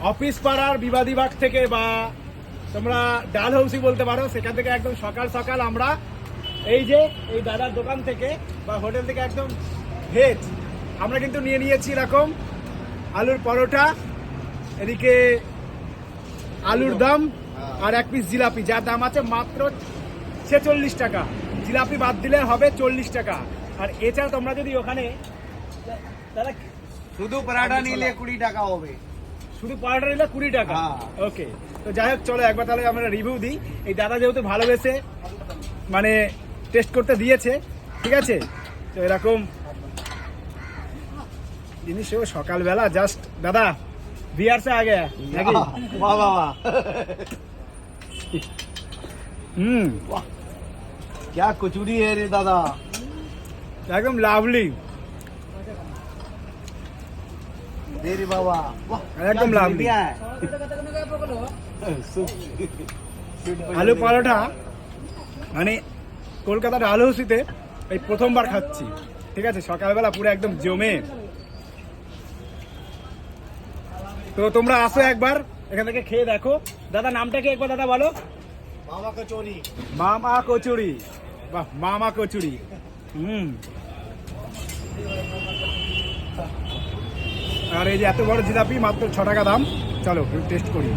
Office পাড়ার বিবাদী bug থেকে বা তোমরা ডালহৌসি বলতে পারো, সেখান থেকে একদম সকাল সকাল আমরা এই যে এই দাদার দোকান থেকে বা হোটেল থেকে একদম ভেজ আমরা কিন্তু নিয়ে নিয়েছি এরকম আলুর পরোটা, এদিকে আলুর দম আর এক পিস জিলাপি, যার দাম আছে মাত্র 46 টাকা। জিলাপি বাদ দিলে হবে 40 টাকা। আর এছাড়া তোমরা যদি ওখানে দাদা শুধু পরাঠা নিলে 20 টাকা হবে, শুধু পরোটা নিলে 20 টাকা। ওকে, তো যাই হোক চলো একবার তাহলে আমরা রিভিউ দিই। এই দাদা যেহেতু ভালোবেসে মানে টেস্ট করতে দিয়েছে, ঠিক আছে, তো এরকম জিনিস সকালবেলা জাস্ট দাদা বিয়ার সে আগে নাকি? বাহ বাবা, वाह क्या कचौड़ी है रे दादा, एकदम लावली, दे रे बाबा, एकदम लावली। আলু পরোটা মানে কলকাতার ডালহৌসিতে এই প্রথমবার খাচ্ছি, ঠিক আছে, সকালবেলা পুরো একদম জমে। তো তোমরা আসো একবার এখান থেকে খেয়ে দেখো। দাদা নামটা কি একবার দাদা বলো? मामा कचौड़ी, মামা কচুরি, বাহ মামা কচুরি। আর এই যে এত বড় জিলাপি মাত্র 6 টাকা দাম। চলো টেস্ট করি।